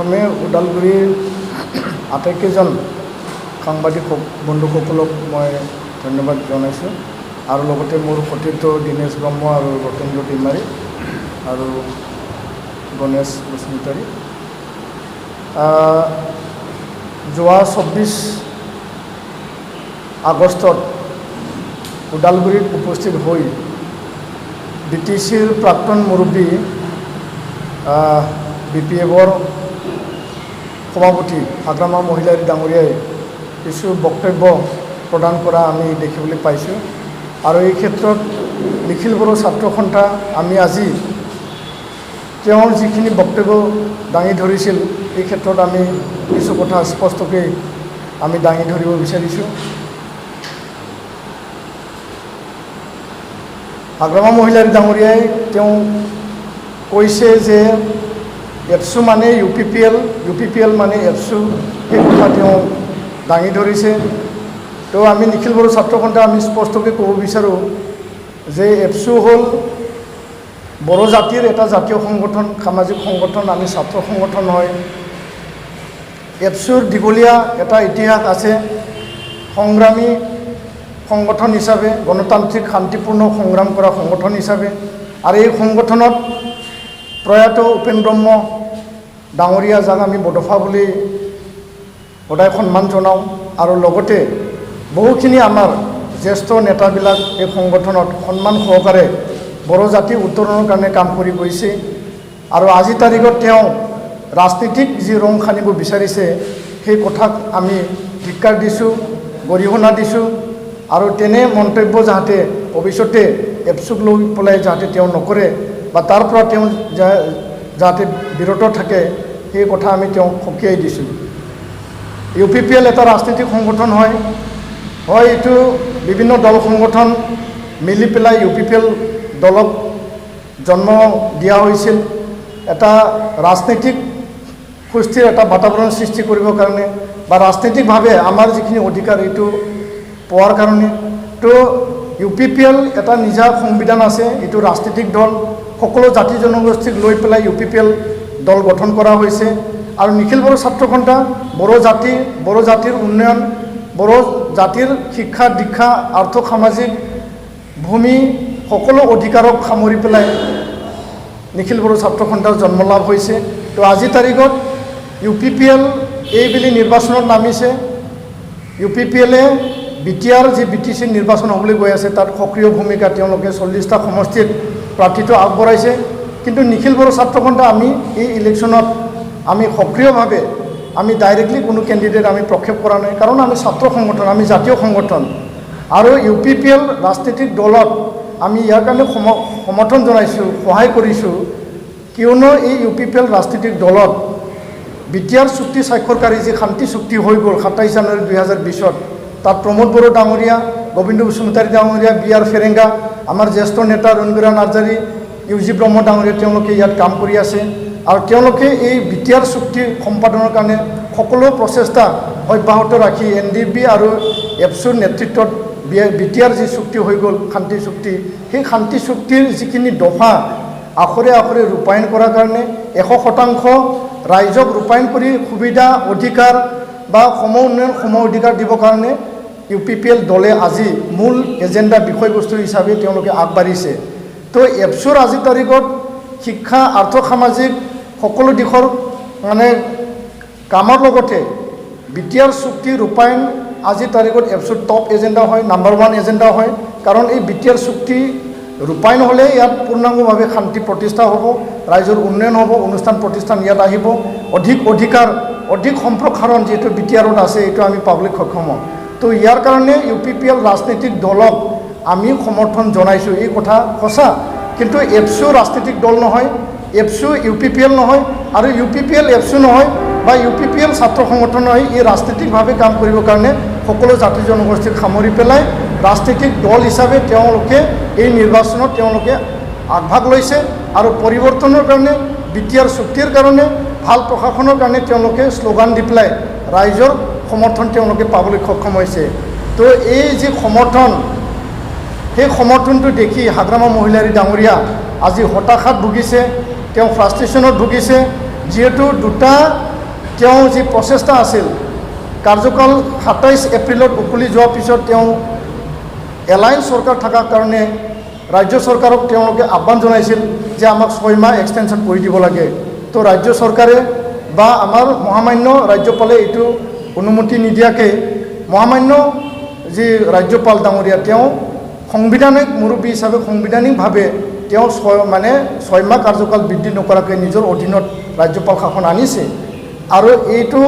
প্ৰথমে ওদালগুৰিৰ আটাইকেইজন সাংবাদিক বন্ধুসকলক মই ধন্যবাদ জনাইছোঁ আৰু লগতে মোৰ সতীৰ্থ দীনেশ ব্ৰহ্ম আৰু ৰতেন্দ্ৰ ডিমাৰী আৰু গণেশ বসুমতাৰী যোৱা 24 আগষ্টত ওদালগুৰিত উপস্থিত হৈ BTCৰ প্ৰাক্তন মুৰব্বী BPFৰ সভাপতি হাগ্ৰামা মহিলাৰী ডাঙৰীয়াই কিছু বক্তব্য প্ৰদান কৰা আমি দেখিবলৈ পাইছোঁ আৰু এই ক্ষেত্ৰত নিখিল বড়ো ছাত্ৰ সন্থা আমি আজি তেওঁৰ যিখিনি বক্তব্য দাঙি ধৰিছিল এই ক্ষেত্ৰত আমি কিছু কথা স্পষ্টকৈ আমি দাঙি ধৰিব বিচাৰিছোঁ। হাগ্ৰামা মহিলাৰী ডাঙৰীয়াই তেওঁ কৈছে যে এপছু মানে UPPL মানে এপছু এই কথা তেওঁ দাঙি ধৰিছে। তো আমি নিখিল বড়ো ছাত্ৰ সন্থা আমি স্পষ্টকৈ ক'ব বিচাৰোঁ যে এপছু হ'ল বড়ো জাতিৰ এটা জাতীয় সংগঠন, সামাজিক সংগঠন, আমি ছাত্ৰ সংগঠন হয়। এপছুৰ দীঘলীয়া এটা ইতিহাস আছে, সংগ্ৰামী সংগঠন হিচাপে, গণতান্ত্ৰিক শান্তিপূৰ্ণ সংগ্ৰাম কৰা সংগঠন হিচাপে। আৰু এই সংগঠনত প্ৰয়াত উপেন ব্ৰহ্ম ডাঙৰীয়া যাক আমি বডফা বুলি সদায় সন্মান জনাওঁ আৰু লগতে বহুখিনি আমাৰ জ্যেষ্ঠ নেতাবিলাক এই সংগঠনত সন্মান সহকাৰে বড়ো জাতি উত্তৰণৰ কাৰণে কাম কৰি গৈছে আৰু আজি তাৰিখত তেওঁ ৰাজনীতিক যি ৰং সানিব বিচাৰিছে সেই কথাক আমি ধিক্কাৰ দিছোঁ, গৰিহণা দিছোঁ আৰু তেনে মন্তব্য যাতে ভৱিষ্যতে এপছুক লৈ পেলাই যাতে তেওঁ নকৰে বা তাৰ পৰা তেওঁ যাতে বিৰত থাকে সেই কথা আমি তেওঁক সকীয়াই দিছোঁ। UPPL এটা ৰাজনৈতিক সংগঠন হয়, এইটো বিভিন্ন দল সংগঠন মিলি পেলাই UPPL দলক জন্ম দিয়া হৈছিল এটা ৰাজনৈতিক সুস্থিৰ এটা বাতাবৰণ সৃষ্টি কৰিবৰ কাৰণে বা ৰাজনৈতিকভাৱে আমাৰ যিখিনি অধিকাৰ এইটো পোৱাৰ কাৰণে। তো UPPL এটা নিজা সংবিধান আছে, এইটো ৰাজনৈতিক দল, সকলো জাতি জনগোষ্ঠীক লৈ পেলাই UPPL দল গঠন কৰা হৈছে আৰু নিখিল বড়ো ছাত্ৰ সন্থা বড়ো জাতিৰ উন্নয়ন, বড়ো জাতিৰ শিক্ষা দীক্ষা আৰ্থ সামাজিক ভূমি সকলো অধিকাৰক সামৰি পেলাই নিখিল বড়ো ছাত্ৰ সন্থাৰ জন্ম লাভ হৈছে। তো আজি তাৰিখত UPPL এইবেলি নিৰ্বাচনত নামিছে। UPPLে BTR যি BTC নিৰ্বাচন হ'বলৈ গৈ আছে তাত সক্ৰিয় ভূমিকা তেওঁলোকে 40টা সমষ্টিত প্ৰাৰ্থিত্ব আগবঢ়াইছে। কিন্তু নিখিল বড়ো ছাত্ৰ সন্থা আমি এই ইলেকশ্যনত আমি সক্ৰিয়ভাৱে আমি ডাইৰেক্টলি কোনো কেণ্ডিডেট আমি প্ৰক্ষেপ কৰা নাই, কাৰণ আমি ছাত্ৰ সংগঠন, আমি জাতীয় সংগঠন আৰু UPPL ৰাজনৈতিক দলত আমি ইয়াৰ কাৰণে সমৰ্থন জনাইছোঁ, সহায় কৰিছোঁ, কিয়নো এই UPPL ৰাজনৈতিক দলত BTR চুক্তি স্বাক্ষৰকাৰী যি শান্তি চুক্তি হৈ গ'ল 27 জানুৱাৰী 2020ত, তাত প্ৰমোদ বড়ো ডাঙৰীয়া, গোবিন্দ বসুমতাৰী ডাঙৰীয়া, BR ফেৰেংগা, আমাৰ জ্যেষ্ঠ নেতা ৰঞ্জুৰা নাৰ্জাৰী, UG ব্ৰহ্ম ডাঙৰীয়া তেওঁলোকে ইয়াত কাম কৰি আছে আৰু তেওঁলোকে এই BTR চুক্তি সম্পাদনৰ কাৰণে সকলো প্ৰচেষ্টা অব্যাহত ৰাখি NDB আৰু এপছুৰ নেতৃত্বত BTR যি চুক্তি হৈ গ'ল শান্তি চুক্তি, সেই শান্তি চুক্তিৰ যিখিনি দফা আখৰে আখৰে ৰূপায়ণ কৰাৰ কাৰণে 100% ৰাইজক ৰূপায়ণ কৰি সুবিধা অধিকাৰ বা সম উন্নয়ন সম অধিকাৰ দিবৰ কাৰণে UPPL দলে আজি মূল এজেণ্ডা বিষয়বস্তু হিচাপে তেওঁলোকে আগবাঢ়িছে। তো এপছুৰ আজি তাৰিখত শিক্ষা আৰ্থ সামাজিক সকলো দিশৰ মানে কামৰ লগতে BTR চুক্তি ৰূপায়ণ আজি তাৰিখত এপছুৰ টপ এজেণ্ডা হয়, নাম্বাৰ 1 এজেণ্ডা হয়, কাৰণ এই BTR চুক্তি ৰূপায়ণ হ'লে ইয়াত পূৰ্ণাংগভাৱে শান্তি প্ৰতিষ্ঠা হ'ব, ৰাইজৰ উন্নয়ন হ'ব, অনুষ্ঠান প্ৰতিষ্ঠান ইয়াত আহিব, অধিক অধিকাৰ অধিক সম্প্ৰসাৰণ যিহেতু BTRত আছে এইটো আমি পাবলৈ সক্ষম হ'ম। তো ইয়াৰ কাৰণে UPPL ৰাজনৈতিক দলক আমি সমৰ্থন জনাইছোঁ, এই কথা সঁচা। কিন্তু এপছু ৰাজনৈতিক দল নহয়, এপছু UPPL নহয় আৰু UPPL এপছু নহয় বা UPPL ছাত্ৰ সংগঠন নহয়। এই ৰাজনৈতিকভাৱে কাম কৰিবৰ কাৰণে সকলো জাতি জনগোষ্ঠীক সামৰি পেলাই ৰাজনৈতিক দল হিচাপে তেওঁলোকে এই নিৰ্বাচনত তেওঁলোকে আগভাগ লৈছে আৰু পৰিৱৰ্তনৰ কাৰণে BTR চুক্তিৰ কাৰণে ভাল প্ৰশাসনৰ কাৰণে তেওঁলোকে শ্লোগান দি পেলাই ৰাইজৰ সমৰ্থন তেওঁলোকে পাবলৈ সক্ষম হৈছে। তো এই যে সমৰ্থন, সেই সমৰ্থনটো দেখি হাগ্ৰামা মহিলাৰী ডাঙৰীয়া আজি হতাশাত ভুগিছে, তেওঁ ফ্ৰাষ্ট্ৰেশ্যনত ভুগিছে, যিহেতু দুটা তেওঁ যি প্ৰচেষ্টা আছিল কাৰ্যকাল 27 এপ্ৰিলত উকলি যোৱাৰ পিছত তেওঁ এলায়েন্স চৰকাৰ থকাৰ কাৰণে ৰাজ্য চৰকাৰক তেওঁলোকে আহ্বান জনাইছিল যে আমাক 6 মাহ এক্সটেনশ্যন কৰি দিব লাগে। তো ৰাজ্য চৰকাৰে বা আমাৰ মহামান্য ৰাজ্যপালে এইটো অনুমতি নিদিয়াকৈ মহামান্য যি ৰাজ্যপাল ডাঙৰীয়া তেওঁ সাংবিধানিক মুৰব্বী হিচাপে সাংবিধানিকভাৱে তেওঁ 6 মাহ কাৰ্যকাল বৃদ্ধি নকৰাকৈ নিজৰ অধীনত ৰাজ্যপাল শাসন আনিছে। আৰু এইটো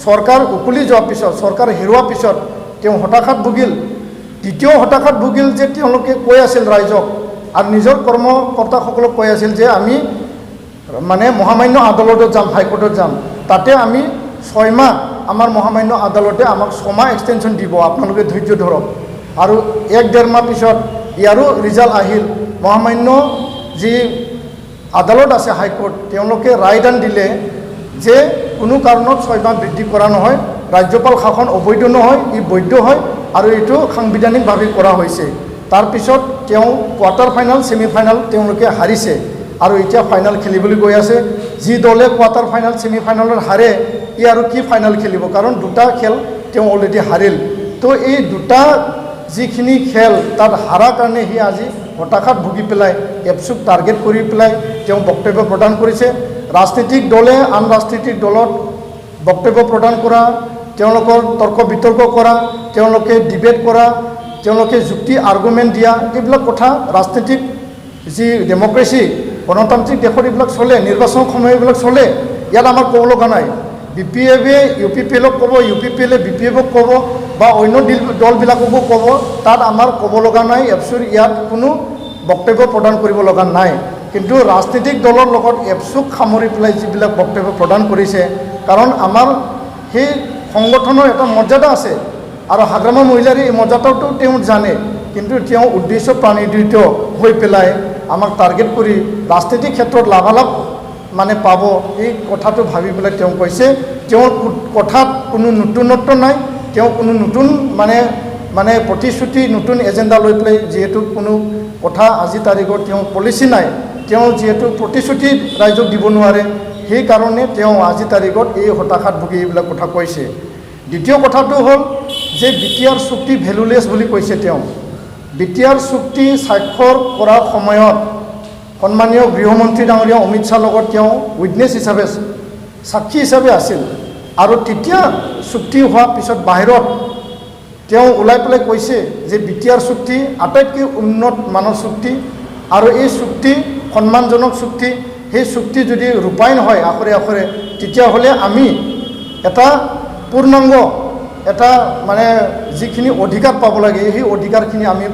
চৰকাৰ উকলি যোৱাৰ পিছত চৰকাৰ হেৰুৱাৰ পিছত তেওঁ হতাশাত ভুগিল। দ্বিতীয় হতাশাত ভুগিল যে তেওঁলোকে কৈ আছিল ৰাইজক আৰু নিজৰ কৰ্মকৰ্তাসকলক কৈ আছিল যে আমি মহামান্য আদালতত যাম, হাইকোৰ্টত যাম, তাতে আমি 6 মাহ আমাৰ মহামান্য আদালতে আমাক 6 মাহ এক্সটেনশ্যন দিব, আপোনালোকে ধৈৰ্য ধৰক। আৰু 1-1.5 মাহ পিছত ইয়াৰো ৰিজাল্ট আহিল। মহামান্য যি আদালত আছে হাইকোৰ্ট তেওঁলোকে ৰায়দান দিলে যে কোনো কাৰণত 6 মাহ বৃদ্ধি কৰা নহয়, ৰাজ্যপাল শাসন অবৈধ নহয়, ই বৈধ হয় আৰু এইটো সাংবিধানিকভাৱে কৰা হৈছে। তাৰপিছত তেওঁ কোৱাৰ্টাৰ ফাইনেল ছেমি ফাইনেল তেওঁলোকে হাৰিছে আৰু এতিয়া ফাইনেল খেলিবলৈ গৈ আছে। যি দলে কোৱাৰ্টাৰ ফাইনেল ছেমি ফাইনেলত হাৰে ই আৰু কি ফাইনেল খেলিব, কাৰণ 2টা খেল তেওঁ অলৰেডি হাৰিল। তো এই 2টা যিখিনি খেল তাত হাৰাৰ কাৰণে সি আজি হতাশাত ভুগি পেলাই এপছুক টাৰ্গেট কৰি পেলাই তেওঁ বক্তব্য প্ৰদান কৰিছে। ৰাজনৈতিক দলে আন ৰাজনৈতিক দলত বক্তব্য প্ৰদান কৰা, তেওঁলোকৰ তৰ্ক বিতৰ্ক কৰা, তেওঁলোকে ডিবেট কৰা, তেওঁলোকে যুক্তি আৰ্গুমেণ্ট দিয়া, এইবিলাক কথা ৰাজনৈতিক যি ডেমক্ৰেচি গণতান্ত্ৰিক দেশত এইবিলাক চলে, নিৰ্বাচনৰ সময় এইবিলাক চলে। ইয়াত আমাৰ ক'ব লগা নাই। BPFে UPPLক ক'ব, UPPLে BPFক ক'ব বা অন্য দলবিলাককো ক'ব, তাত আমাৰ ক'ব লগা নাই। এপছুৰ ইয়াত কোনো বক্তব্য প্ৰদান কৰিব লগা নাই। কিন্তু ৰাজনৈতিক দলৰ লগত এপছুক সামৰি পেলাই যিবিলাক বক্তব্য প্ৰদান কৰিছে, কাৰণ আমাৰ সেই সংগঠনৰ এটা মৰ্যাদা আছে আৰু হাগ্ৰামা মহিলাৰ এই মৰ্যাদাটো তেওঁ জানে, কিন্তু তেওঁ উদ্দেশ্য প্ৰণোদিত হৈ পেলাই আমাক টাৰ্গেট কৰি ৰাজনৈতিক ক্ষেত্ৰত লাভালাভ পাব এই কথাটো ভাবি পেলাই তেওঁ কৈছে। তেওঁৰ কথাত কোনো নতুনত্ব নাই, তেওঁ কোনো নতুন প্ৰতিশ্ৰুতি নতুন এজেণ্ডা লৈ পেলাই যিহেতু কোনো কথা আজি তাৰিখত তেওঁ পলিচি নাই, তেওঁ যিহেতু প্ৰতিশ্ৰুতি ৰাইজক দিব নোৱাৰে, সেইকাৰণে তেওঁ আজি তাৰিখত এই হতাশাত ভুগি এইবিলাক কথা কৈছে। দ্বিতীয় কথাটো হ'ল যে BTR চুক্তি ভেলুলেছ বুলি কৈছে তেওঁ। BTR চুক্তি স্বাক্ষৰ কৰাৰ সময়ত সন্মানীয় গৃহমন্ত্ৰী ডাঙৰীয়া অমিত শ্বাহৰ লগত তেওঁ উইটনেছ হিচাপে সাক্ষী হিচাপে আছিল। আৰু তেতিয়া চুক্তি হোৱাৰ পিছত বাহিৰত তেওঁ ওলাই পেলাই কৈছে যে BTR চুক্তি আটাইতকৈ উন্নত মানৰ চুক্তি আৰু এই চুক্তি সন্মানজনক চুক্তি। সেই চুক্তি যদি ৰূপায়ণ হয় আখৰে আখৰে, তেতিয়াহ'লে আমি এটা পূৰ্ণাংগ এটা যিখিনি অধিকাৰ পাব লাগে সেই অধিকাৰখিনি আমি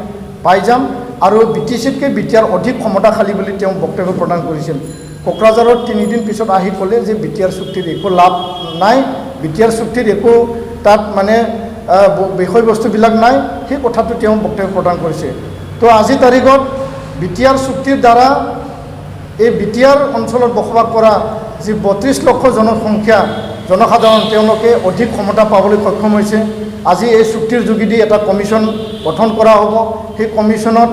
পাই যাম আৰু BTCতকৈ BTR অধিক ক্ষমতাশালী বুলি তেওঁ বক্তব্য প্ৰদান কৰিছিল। কোকৰাঝাৰত 3 দিন পিছত আহি ক'লে যে BTR চুক্তিৰ একো লাভ নাই, BTR চুক্তিৰ একো তাত বিষয়বস্তুবিলাক নাই, সেই কথাটো তেওঁ বক্তব্য প্ৰদান কৰিছে। তো আজি তাৰিখত BTR চুক্তিৰ দ্বাৰা এই BTR অঞ্চলত বসবাস কৰা যি 32 লক্ষ জনসাধাৰণ তেওঁলোকে অধিক ক্ষমতা পাবলৈ সক্ষম হৈছে। আজি এই চুক্তিৰ যোগেদি এটা কমিশ্যন গঠন কৰা হ'ব। সেই কমিশ্যনত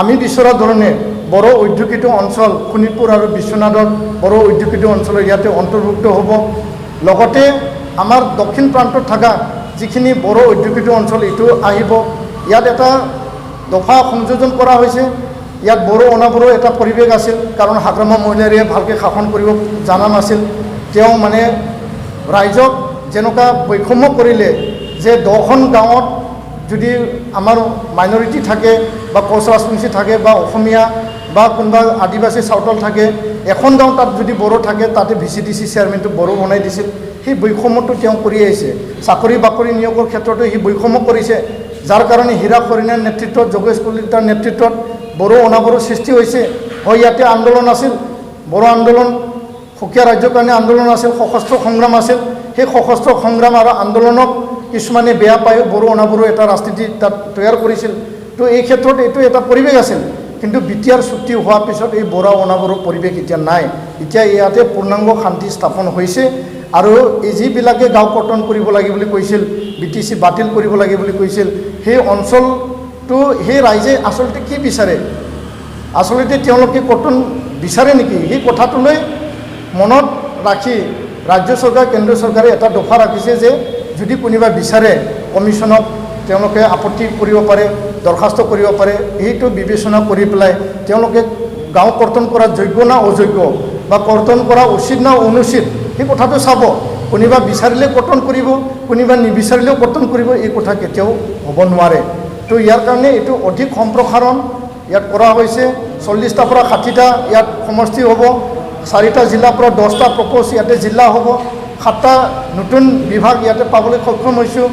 আমি বিচৰা ধৰণে বড়ো অধ্যুষিত অঞ্চল শোণিতপুৰ আৰু বিশ্বনাথৰ বড়ো অধ্যুষিত অঞ্চলৰ ইয়াতে অন্তৰ্ভুক্ত হ'ব। লগতে আমাৰ দক্ষিণ প্ৰান্তত থকা যিখিনি বড়ো অধ্যুষিত অঞ্চল এইটো আহিব। ইয়াত এটা দফা সংযোজন কৰা হৈছে। ইয়াত বড়ো অনাবড়ো এটা পৰিৱেশ আছিল, কাৰণ হাগ্ৰামা মহিলাৰীয়ে ভালকৈ শাসন কৰিব জনা নাছিল। তেওঁ ৰাইজক যেনেকুৱা বৈষম্য কৰিলে যে 10খন গাঁৱত যদি আমাৰ মাইনৰিটি থাকে বা কোচ ৰাজবংশী থাকে বা অসমীয়া বা কোনোবা আদিবাসী চাউতল থাকে, এখন গাঁও তাত যদি বড়ো থাকে তাতে VCDC চেয়াৰমেনটো বড়ো বনাই দিছিল। সেই বৈষম্যটো তেওঁ কৰি আহিছে। চাকৰি বাকৰি নিয়োগৰ ক্ষেত্ৰতো সি বৈষম্য কৰিছে, যাৰ কাৰণে হীৰা খৰিনাৰ নেতৃত্বত, যোগেশ কলিতাৰ নেতৃত্বত বড়ো অনাবড়ো সৃষ্টি হৈছে। হয়, ইয়াতে আন্দোলন আছিল, বড়ো আন্দোলন, সুকীয়া ৰাজ্যৰ কাৰণে আন্দোলন আছিল, সশস্ত্ৰ সংগ্ৰাম আছিল। সেই সশস্ত্ৰ সংগ্ৰাম আৰু আন্দোলনক কিছুমানে বেয়া পাই বড়ো অনাবড়ো এটা ৰাজনীতি তাত তৈয়াৰ কৰিছিল। তো এই ক্ষেত্ৰত এইটো এটা পৰিৱেশ আছিল। কিন্তু BTR চুক্তি হোৱাৰ পিছত এই বড়ো অনাবড়ো পৰিৱেশ এতিয়া নাই। এতিয়া ইয়াতে পূৰ্ণাংগ শান্তি স্থাপন হৈছে আৰু এই যিবিলাকে গাঁও কৰ্তন কৰিব লাগে বুলি কৈছিল, BTC বাতিল কৰিব লাগে বুলি কৈছিল, সেই অঞ্চলটো সেই ৰাইজে আচলতে কি বিচাৰে, আচলতে তেওঁলোকে কৰ্তন বিচাৰে নেকি, সেই কথাটোলৈ মনত ৰাখি ৰাজ্য চৰকাৰ কেন্দ্ৰীয় চৰকাৰে এটা দফা ৰাখিছে যে যদি কোনোবা বিচাৰে কমিশ্যনক তেওঁলোকে আপত্তি কৰিব পাৰে, দৰখাস্ত কৰিব পাৰে। এইটো বিবেচনা কৰি পেলাই তেওঁলোকে গাঁও কৰ্তন কৰা যোগ্য না অযোগ্য বা কৰ্তন কৰা উচিত না অনুচিত সেই কথাটো চাব। কোনোবা বিচাৰিলে কৰ্তন কৰিব, কোনোবা নিবিচাৰিলেও কৰ্তন কৰিব, এই কথা কেতিয়াও হ'ব নোৱাৰে। তো ইয়াৰ কাৰণে এইটো অধিক সম্প্ৰসাৰণ ইয়াত কৰা হৈছে। 40টাৰ পৰা 60টা ইয়াত সমষ্টি হ'ব, 4টা জিলাৰ পৰা 10টা প্ৰপ'জ ইয়াতে জিলা হ'ব, 7টা নতুন বিভাগ ইয়াতে পাবলৈ সক্ষম হৈছোঁ।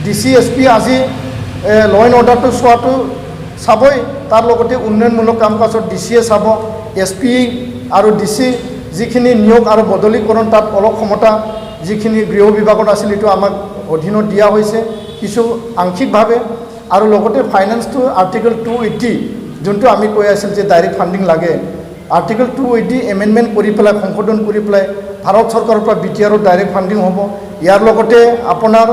DC SP আজি ল এণ্ড অৰ্ডাৰটো চোৱাটো চাবই, তাৰ লগতে উন্নয়নমূলক কাম কাজত DCয়ে চাব। SP আৰু DC যিখিনি নিয়োগ আৰু বদলীকৰণ তাত অলপ ক্ষমতা যিখিনি গৃহ বিভাগত আছিল এইটো আমাক অধীনত দিয়া হৈছে কিছু আংশিকভাৱে। আৰু লগতে ফাইনেন্সটো আৰ্টিকল 280 যোনটো আমি কৈ আছিল যে ডাইৰেক্ট ফাণ্ডিং লাগে, আৰ্টিকল 280 এমেণ্ডমেণ্ট কৰি পেলাই সংশোধন কৰি পেলাই ভাৰত চৰকাৰৰ পৰা BTRত ডাইৰেক্ট ফাণ্ডিং হ'ব। ইয়াৰ লগতে আপোনাৰ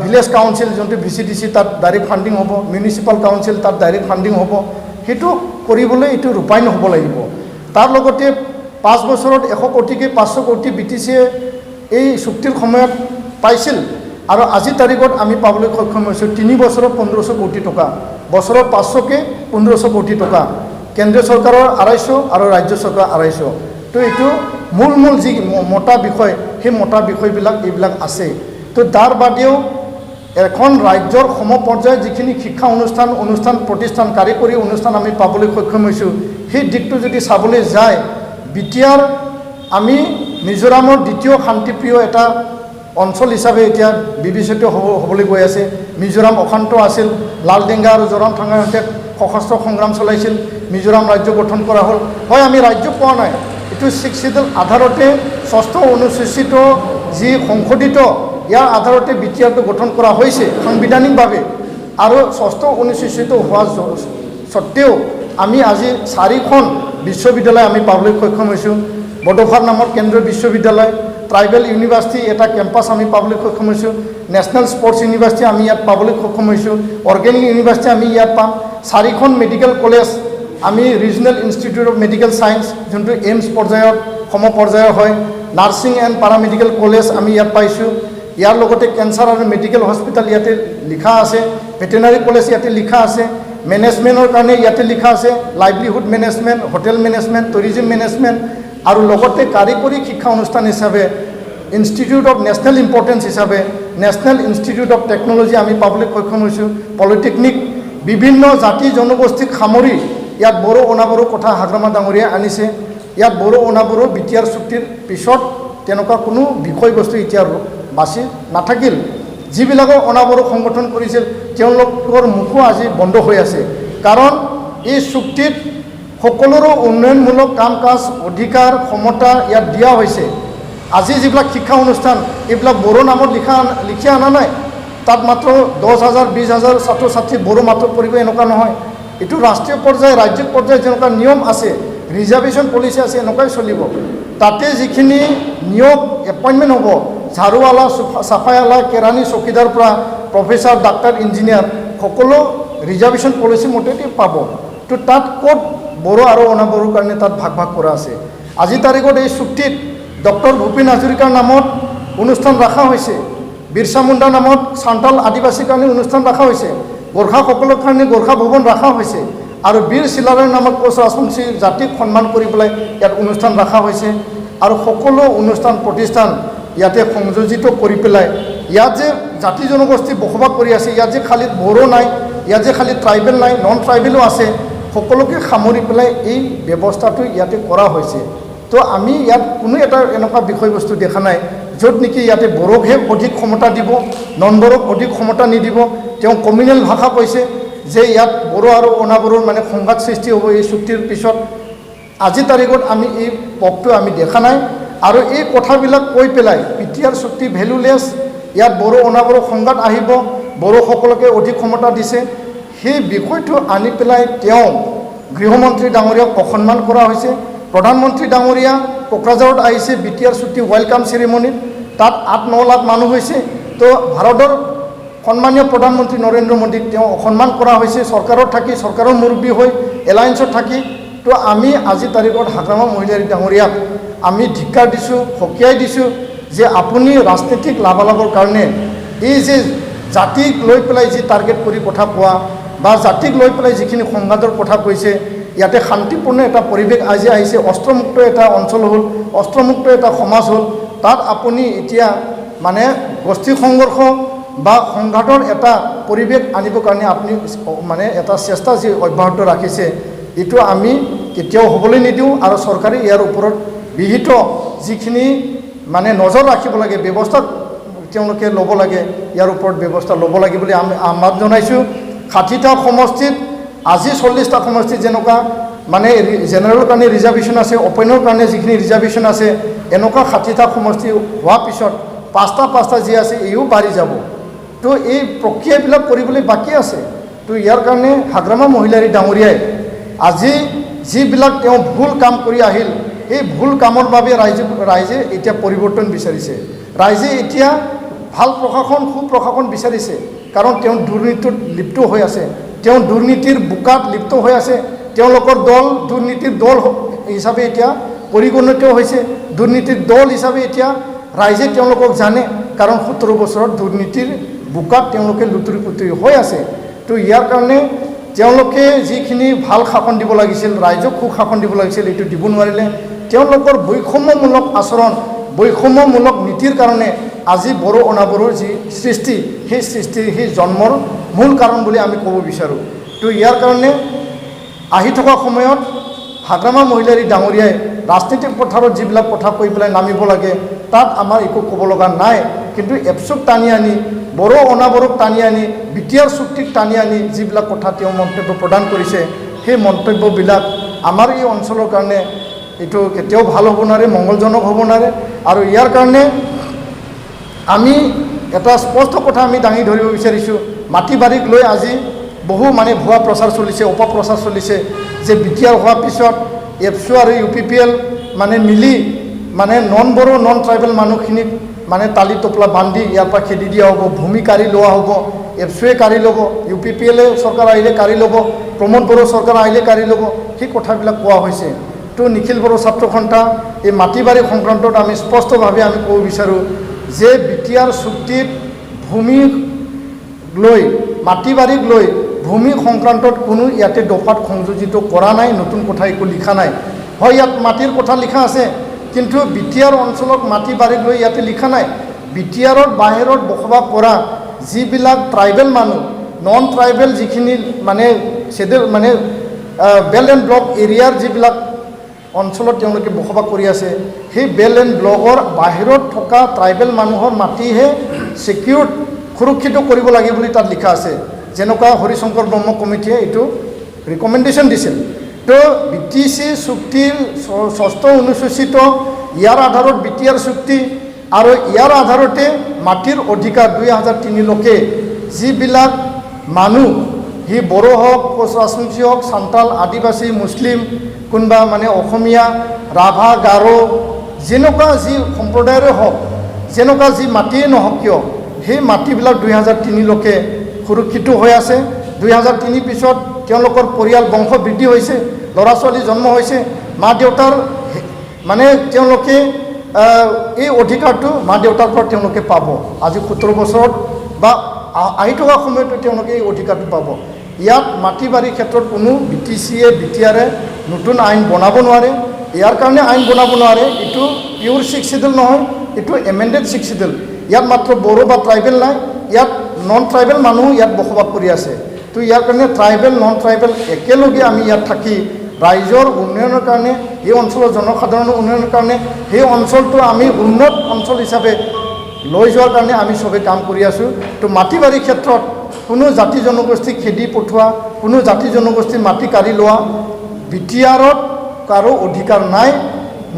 ভিলেজ কাউন্সিল যোনটো VCDC তাত ডাইৰেক্ট ফাণ্ডিং হ'ব, মিউনিচিপাল কাউন্সিল তাত ডাইৰেক্ট ফাণ্ডিং হ'ব। সেইটো কৰিবলৈ এইটো ৰূপায়ণ হ'ব লাগিব। তাৰ লগতে 5 বছৰত 100 কোটিকৈ 500 কোটি BTCয়ে এই চুক্তিৰ সময়ত পাইছিল আৰু আজিৰ তাৰিখত আমি পাবলৈ সক্ষম হৈছোঁ 3 বছৰত 1500 কোটি টকা, বছৰত 500কৈ 1500 কোটি টকা, কেন্দ্ৰীয় চৰকাৰৰ 250 আৰু ৰাজ্য চৰকাৰৰ 250। তো এইটো মূল যি মতা বিষয় সেই মতা বিষয়বিলাক এইবিলাক আছে। তো তাৰ বাদেও এখন ৰাজ্যৰ সমপৰ্যায়ত যিখিনি শিক্ষা অনুষ্ঠান প্ৰতিষ্ঠান কাৰিকৰী অনুষ্ঠান আমি পাবলৈ সক্ষম হৈছোঁ, সেই দিশটো যদি চাবলৈ যায় BTR আমি মিজোৰামৰ দ্বিতীয় শান্তিপ্ৰিয় এটা অঞ্চল হিচাপে এতিয়া বিবেচিত হ'বলৈ গৈ আছে। মিজোৰাম অশান্ত আছিল, লালডেঙ্গা আৰু জোৰামথাঙাৰ সৈতে সশস্ত্ৰ সংগ্ৰাম চলাইছিল, মিজোৰাম ৰাজ্য গঠন কৰা হ'ল। হয়, আমি ৰাজ্য পোৱা নাই, এইটো 6 শিডিউল আধাৰতে 6ষ্ঠ অনুসূচিত যি সংশোধিত ইয়াৰ আধাৰতে BTRটো গঠন কৰা হৈছে সাংবিধানিকভাৱে। আৰু 6ষ্ঠ অনুসূচিত হোৱা স্বত্তেও আমি আজি 4খন বিশ্ববিদ্যালয় আমি পাবলৈ সক্ষম হৈছোঁ। বড়োফাৰ নামৰ কেন্দ্ৰীয় বিশ্ববিদ্যালয়, ট্ৰাইবেল ইউনিভাৰ্চিটি এটা কেম্পাছ আমি পাবলৈ সক্ষম হৈছোঁ, নেশ্যনেল স্পৰ্টছ ইউনিভাৰ্চিটি আমি ইয়াত পাবলৈ সক্ষম হৈছোঁ, অৰ্গেনিক ইউনিভাৰ্চিটি আমি ইয়াত পাম, 4খন মেডিকেল কলেজ আমি regional institute of medical science যোনটো এইমছ পৰ্যায়ত সমপৰ্যায়ৰ হয়, নাৰ্ছিং এণ্ড পাৰামেডিকেল কলেজ আমি ইয়াত পাইছোঁ। ইয়াৰ লগতে কেঞ্চাৰ আৰু মেডিকেল হস্পিটেল ইয়াতে লিখা আছে, ভেটেনাৰী কলেজ ইয়াতে লিখা আছে, মেনেজমেণ্টৰ কাৰণে ইয়াতে লিখা আছে, livelihood management, hotel management, tourism management আৰু লগতে কাৰিকৰী শিক্ষা অনুষ্ঠান হিচাপে ইনষ্টিটিউট অফ নেশ্যনেল ইম্পৰ্টেঞ্চ হিচাপে নেশ্যনেল ইনষ্টিটিউট অফ টেকন'লজি আমি পাবলৈ সক্ষম হৈছোঁ, পলিটেকনিক। বিভিন্ন জাতি জনগোষ্ঠীক সামৰি ইয়াত বড়ো অনাবড়ো কথা হাগ্ৰামা ডাঙৰীয়াই আনিছে। ইয়াত বড়ো অনাবড়ো BTR চুক্তিৰ পিছত তেনেকুৱা কোনো বিষয়বস্তু এতিয়া বাছি নাথাকিল। যিবিলাকৰ অনাবড়ো সংগঠন কৰিছিল তেওঁলোকৰ মুখো আজি বন্ধ হৈ আছে, কাৰণ এই চুক্তিত সকলোৰে উন্নয়নমূলক কাম কাজ অধিকাৰ ক্ষমতা ইয়াত দিয়া হৈছে। আজি যিবিলাক শিক্ষা অনুষ্ঠান এইবিলাক বড়ো নামত লিখি অনা নাই, তাত মাত্ৰ 10,000 20,000 ছাত্ৰ ছাত্ৰী বড়ো মাত্ৰত পঢ়িব এনেকুৱা নহয়। এইটো ৰাষ্ট্ৰীয় পৰ্যায় ৰাজ্যিক পৰ্যায়ত যেনেকুৱা নিয়ম আছে, ৰিজাৰ্ভেশ্যন পলিচি আছে, এনেকুৱাই চলিব। তাতে যিখিনি নিয়োগ এপইণ্টমেণ্ট হ'ব, ঝাৰুৱালা, চাফাইৱালা, কেৰাণী, চকীদাৰ পৰা প্ৰফেচাৰ, ডাক্তৰ, ইঞ্জিনিয়াৰ সকলো ৰিজাৰ্ভেশ্যন পলিচি মতেদি পাব। তো তাত ক'ত বড়ো আৰু অনাবড়োৰ কাৰণে তাত ভাগ কৰা আছে। আজিৰ তাৰিখত এই চুক্তিত ডক্টৰ ভূপেন হাজৰিকাৰ নামত অনুষ্ঠান ৰখা হৈছে, বিৰছা মুণ্ডাৰ নামত চান্তাল আদিবাসীৰ কাৰণে অনুষ্ঠান ৰখা হৈছে, গোৰ্খাসকলৰ কাৰণে গোৰ্খা ভৱন ৰখা হৈছে, আৰু বীৰ চিলাৰায়ৰ নামত কোচ ৰাজবংশী জাতিক সন্মান কৰি পেলাই ইয়াত অনুষ্ঠান ৰখা হৈছে। আৰু সকলো অনুষ্ঠান প্ৰতিষ্ঠান ইয়াতে সংযোজিত কৰি পেলাই ইয়াত যে জাতি জনগোষ্ঠী বসবাস কৰি আছে, ইয়াত যে খালি বড়ো নাই, ইয়াত যে খালি ট্ৰাইবেল নাই, নন ট্ৰাইবেলো আছে, সকলোকে সামৰি পেলাই এই ব্যৱস্থাটো ইয়াতে কৰা হৈছে। তো আমি ইয়াত কোনো এটা এনেকুৱা বিষয়বস্তু দেখা নাই য'ত নেকি ইয়াতে বড়োকহে অধিক ক্ষমতা দিব, নন বড়োক অধিক ক্ষমতা নিদিব। তেওঁ কমিউনেল ভাষা কৈছে যে ইয়াত বড়ো আৰু অনাবড়োৰ মানে সংঘাত সৃষ্টি হ'ব এই চুক্তিৰ পিছত। আজিৰ তাৰিখত আমি এই পথটো আমি দেখা নাই। আৰু এই কথাবিলাক কৈ পেলাই BTR চুক্তি ভেলুলেছ, ইয়াত বড়ো অনাবড়ো সংঘাত আহিব, বড়োসকলকে অধিক ক্ষমতা দিছে, সেই বিষয়টো আনি পেলাই তেওঁ গৃহমন্ত্ৰী ডাঙৰীয়াক অসন্মান কৰা হৈছে। প্ৰধানমন্ত্ৰী ডাঙৰীয়া কোকৰাঝাৰত আহিছে BTR চুক্তি ৱেলকাম চেৰিমনিত, তাত 8-9 লাখ মানুহ হৈছে। তো ভাৰতৰ সন্মানীয় প্ৰধানমন্ত্ৰী নৰেন্দ্ৰ মোদীক তেওঁ অসন্মান কৰা হৈছে, চৰকাৰত থাকি, চৰকাৰৰ মুৰব্বী হৈ, এলায়েন্সত থাকি। তো আমি আজিৰ তাৰিখত হাগ্ৰামা মহিলাৰী ডাঙৰীয়াক আমি ধিক্কাৰ দিছোঁ, সকীয়াই দিছোঁ যে আপুনি ৰাজনৈতিক লাভালাভৰ কাৰণে এই যে জাতিক লৈ পেলাই যি টাৰ্গেট কৰি কথা কোৱা বা জাতিক লৈ পেলাই যিখিনি সংঘাতৰ কথা কৈছে, ইয়াতে শান্তিপূৰ্ণ এটা পৰিৱেশ আজি আহিছে, অস্ত্ৰমুক্ত এটা অঞ্চল হ'ল, অস্ত্ৰমুক্ত এটা সমাজ হ'ল, তাত আপুনি এতিয়া মানে গোষ্ঠী সংঘৰ্ষ বা সংঘাতৰ এটা পৰিৱেশ আনিবৰ কাৰণে আপুনি মানে এটা চেষ্টা যি অব্যাহত ৰাখিছে, এইটো আমি কেতিয়াও হ'বলৈ নিদিওঁ। আৰু চৰকাৰে ইয়াৰ ওপৰত বিহিত যিখিনি মানে নজৰ ৰাখিব লাগে, ব্যৱস্থা তেওঁলোকে ল'ব লাগে, ইয়াৰ ওপৰত ব্যৱস্থা ল'ব লাগে বুলি আমি আহ্বান জনাইছোঁ। 60টা সমষ্টিত আজি 40টা সমষ্টিত যেনেকুৱা মানে জেনেৰেলৰ কাৰণে ৰিজাৰ্ভেশ্যন আছে, অপেনৰ কাৰণে যিখিনি ৰিজাৰ্ভেশ্যন আছে, এনেকুৱা 60টা সমষ্টি হোৱাৰ পিছত 5টা যি আছে এইও বাঢ়ি যাব। তো এই প্ৰক্ৰিয়াবিলাক কৰিবলৈ বাকী আছে। তো ইয়াৰ কাৰণে হাগ্ৰামা মহিলাৰী ডাঙৰীয়াই আজি যিবিলাক তেওঁ ভুল কাম কৰি আহিল, এই ভুল কামৰ বাবে ৰাইজে এতিয়া পৰিৱৰ্তন বিচাৰিছে। ৰাইজে এতিয়া ভাল প্ৰশাসন, সুপ্ৰশাসন বিচাৰিছে, কাৰণ তেওঁ দুৰ্নীতিত লিপ্ত হৈ আছে, তেওঁ দুৰ্নীতিৰ বোকাত লিপ্ত হৈ আছে। তেওঁলোকৰ দল দুৰ্নীতিৰ দল হিচাপে এতিয়া পৰিগণিত হৈছে, দুৰ্নীতিৰ দল হিচাপে এতিয়া ৰাইজে তেওঁলোকক জানে, কাৰণ 17 বছৰত দুৰ্নীতিৰ বোকাত তেওঁলোকে লুতুৰি পুতুৰি হৈ আছে। তো ইয়াৰ কাৰণে তেওঁলোকে যিখিনি ভাল শাসন দিব লাগিছিল, ৰাইজক সুশাসন দিব লাগিছিল, এইটো দিব নোৱাৰিলে। তেওঁলোকৰ বৈষম্যমূলক আচৰণ, বৈষম্যমূলক নীতিৰ কাৰণে আজি বড়ো অনাবড়োৰ যি সৃষ্টি, সেই সৃষ্টিৰ সেই জন্মৰ মূল কাৰণ বুলি আমি ক'ব বিচাৰোঁ। তো ইয়াৰ কাৰণে আহি থকা সময়ত হাগ্ৰামা মহিলাৰী ডাঙৰীয়াই ৰাজনৈতিক পথাৰত যিবিলাক কথা কৈ পেলাই নামিব লাগে, তাত আমাৰ একো ক'ব লগা নাই। কিন্তু এপচুক টানি আনি, বড়ো অনাবড়োক টানি আনি, বিটিআৰ চুক্তিক টানি আনি যিবিলাক কথা তেওঁ মন্তব্য প্ৰদান কৰিছে, সেই মন্তব্যবিলাক আমাৰ এই অঞ্চলৰ কাৰণে এইটো কেতিয়াও ভাল হ'ব নোৱাৰে, মংগলজনক হ'ব নোৱাৰে। আৰু ইয়াৰ কাৰণে আমি এটা স্পষ্ট কথা আমি দাঙি ধৰিব বিচাৰিছোঁ। মাটি বাৰীক লৈ আজি বহু মানে ভুৱা প্ৰচাৰ চলিছে, অপপ্ৰচাৰ চলিছে যে বিটিআৰ হোৱাৰ পিছত এপচু আৰু UPPL মানে মিলি মানে নন বড়ো নন ট্ৰাইবেল মানুহখিনিক মানে তালি টোপলা বান্ধি ইয়াৰ পৰা খেদি দিয়া হ'ব, ভূমি কাঢ়ি লোৱা হ'ব, এপচুৱে কাঢ়ি ল'ব, UPPL চৰকাৰ আহিলে কাঢ়ি ল'ব, প্ৰমোদ বড়ো চৰকাৰ আহিলে কাঢ়ি ল'ব, সেই কথাবিলাক কোৱা হৈছে। তো নিখিল বড়ো ছাত্ৰ সন্থা এই মাটি বাৰী সংক্ৰান্তত আমি স্পষ্টভাৱে আমি ক'ব বিচাৰোঁ যে বিটিআৰ চুক্তিত ভূমি লৈ, মাটি বাৰীক লৈ ভূমি সংক্ৰান্তত কোনো ইয়াতে দফাত সংযোজিত কৰা নাই, নতুন কথা একো লিখা নাই। হয়, ইয়াত মাটিৰ কথা লিখা আছে, কিন্তু বিটিআৰ অঞ্চলত মাটি বাৰীক লৈ ইয়াতে লিখা নাই। বিটিআৰৰ বাহিৰত বসবাস কৰা যিবিলাক ট্ৰাইবেল মানুহ, নন ট্ৰাইবেল যিখিনি মানে চেডেল মানে বেল্ট এণ্ড ব্লক এৰিয়াৰ যিবিলাক অঞ্চলত তেওঁলোকে বসবাস কৰি আছে, সেই বেল্ট এণ্ড ব্লকৰ বাহিৰত থকা ট্ৰাইবেল মানুহৰ মাটিহে ছিকিউৰ্ড, সুৰক্ষিত কৰিব লাগে বুলি তাত লিখা আছে। যেনেকুৱা হৰিশংকৰ ব্ৰহ্ম কমিটিয়ে এইটো ৰিকমেণ্ডেশ্যন দিছিল। তো BTC চুক্তিৰ 6ষ্ঠ অনুসূচিত ইয়াৰ আধাৰত বিটিআৰ চুক্তি আৰু ইয়াৰ আধাৰতে মাটিৰ অধিকাৰ 2003লৈকে যিবিলাক মানুহ, সি বড়ো হওক, কোচ ৰাজবংশী হওক, চান্তাল, আদিবাসী, মুছলিম, কোনোবা মানে অসমীয়া, ৰাভা, গাৰো, যেনেকুৱা যি সম্প্ৰদায়ৰে হওক, যেনেকুৱা যি মাটিয়ে নহওক কিয়, সেই মাটিবিলাক 2003লৈকে সুৰক্ষিত হৈ আছে। 2003 পিছত তেওঁলোকৰ পৰিয়াল বংশ বৃদ্ধি হৈছে, ল'ৰা ছোৱালী জন্ম হৈছে, মা দেউতাৰ মানে তেওঁলোকে এই অধিকাৰটো মা দেউতাৰ পৰা তেওঁলোকে পাব। আজি 17 বছৰত বা আহি থকা সময়তো তেওঁলোকে এই অধিকাৰটো পাব। ইয়াত মাটি বাৰীৰ ক্ষেত্ৰত কোনো BTCয়ে বিটিআৰে নতুন আইন বনাব নোৱাৰে। ইয়াৰ কাৰণে আইন বনাব নোৱাৰে, এইটো পিয়'ৰ 6 শিডিউল নহয়, এইটো এমেণ্ডেড 6 শিডিউল। ইয়াত মাত্ৰ বড়ো বা ট্ৰাইবেল নাই, ইয়াত নন ট্ৰাইবেল মানুহ ইয়াত বসবাস কৰি আছে। তো ইয়াৰ কাৰণে ট্ৰাইবেল নন ট্ৰাইবেল একেলগে আমি ইয়াত থাকি ৰাইজৰ উন্নয়নৰ কাৰণে, এই অঞ্চলৰ জনসাধাৰণৰ উন্নয়নৰ কাৰণে, সেই অঞ্চলটো আমি উন্নত অঞ্চল হিচাপে লৈ যোৱাৰ কাৰণে আমি চবেই কাম কৰি আছোঁ। তো মাটি বাৰীৰ ক্ষেত্ৰত কোনো জাতি জনগোষ্ঠীক খেদি পঠোৱা, কোনো জাতি জনগোষ্ঠীৰ মাটি কাঢ়ি লোৱা বিটিআৰত কাৰো অধিকাৰ নাই।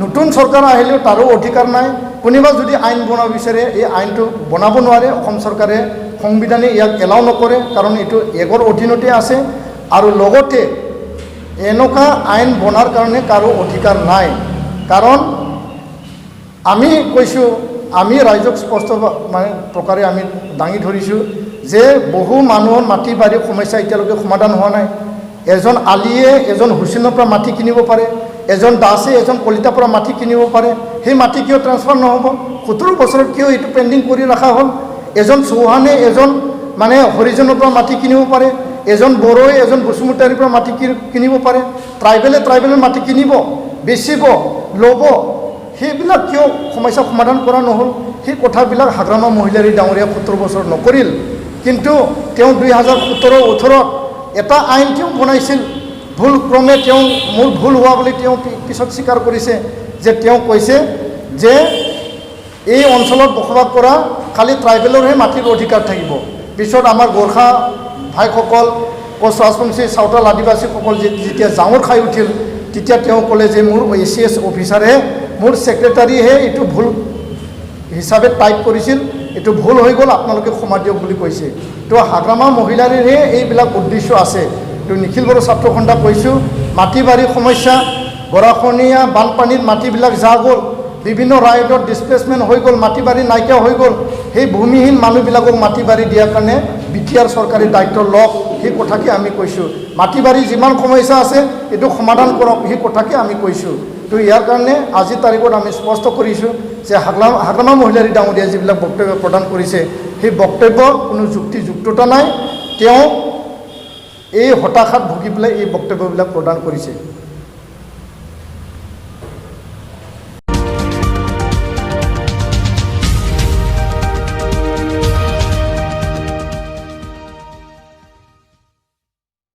নতুন চৰকাৰ আহিলেও তাৰো অধিকাৰ নাই। কোনোবা যদি আইন বনাব বিচাৰে, এই আইনটো বনাব নোৱাৰে। অসম চৰকাৰে সংবিধানে ইয়াক এলাও নকৰে, কাৰণ এইটো এগৰ অধীনতে আছে। আৰু লগতে এনেকুৱা আইন বনাৰ কাৰণে কাৰো অধিকাৰ নাই, কাৰণ আমি কৈছোঁ, আমি ৰাইজক স্পষ্ট মানে প্ৰকাৰে আমি দাঙি ধৰিছোঁ যে বহু মানুহৰ মাটি বাৰীৰ সমস্যা এতিয়ালৈকে সমাধান হোৱা নাই। এজন আলিয়ে এজন হুচেইনৰ পৰা মাটি কিনিব পাৰে, এজন দাসে এজন কলিতাৰ পৰা মাটি কিনিব পাৰে, সেই মাটি কিয় ট্ৰান্সফাৰ নহ'ব? 17 বছৰত কিয় এইটো পেণ্ডিং কৰি ৰখা হ'ল? এজন চৌহানে এজন মানে হৰিজনৰ পৰা মাটি কিনিব পাৰে, এজন বড়োৱে এজন বসুমতাৰীৰ পৰা মাটি কিনিব পাৰে, ট্ৰাইবেলৰ মাটি কিনিব, বেচিব, ল'ব, সেইবিলাক কিয় সমস্যা সমাধান কৰা নহ'ল? সেই কথাবিলাক হাগ্ৰামা মহিলাৰী ডাঙৰীয়া 17 বছৰ নকৰিল, কিন্তু তেওঁ 2017-18 এটা আইন তেওঁ বনাইছিল। ভুলক্ৰমে তেওঁ মোৰ ভুল হোৱা বুলি তেওঁ পিছত স্বীকাৰ কৰিছে, যে তেওঁ কৈছে যে এই অঞ্চলত বসবাস কৰা খালি ট্ৰাইবেলৰহে মাটিৰ অধিকাৰ থাকিব। পিছত আমাৰ গোৰ্খা ভাইসকল, কোচ ৰাজবংশী, চাওতাল আদিবাসীসকল যেতিয়া জাঙৰ খাই উঠিল, তেতিয়া তেওঁ ক'লে যে মোৰ ACS অফিচাৰে, মোৰ ছেক্ৰেটাৰীহে এইটো ভুল হিচাপে টাইপ কৰিছিল, এইটো ভুল হৈ গ'ল, আপোনালোকে ক্ষমা দিয়ক বুলি কৈছে। তো হাগ্ৰামা মহিলাৰীৰহে এইবিলাক উদ্দেশ্য আছে। তো নিখিল বড়ো ছাত্ৰ সন্থা কৈছোঁ, মাটি বাৰী সমস্যা, গৰাখহনীয়া, বানপানীত মাটিবিলাক যা গ'ল, বিভিন্ন ৰাইডত ডিছপ্লেচমেণ্ট হৈ গ'ল, মাটি বাৰী নাইকিয়া হৈ গ'ল, সেই ভূমিহীন মানুহবিলাকক মাটি বাৰী দিয়াৰ কাৰণে BTR চৰকাৰে দায়িত্ব লওক, সেই কথাকে আমি কৈছোঁ। মাটি বাৰী যিমান সমস্যা আছে এইটো সমাধান কৰক, সেই কথাকে আমি কৈছোঁ। তো ইয়াৰ কাৰণে আজিৰ তাৰিখত আমি স্পষ্ট কৰিছোঁ যে হাগ্ৰামা মহিলাৰী ডাঙৰীয়া যিবিলাক বক্তব্য প্ৰদান কৰিছে, সেই বক্তব্য কোনো যুক্তিযুক্ততা নাই। তেওঁ এই হতাশাত ভুগি পেলাই এই বক্তব্যবিলাক প্ৰদান কৰিছে।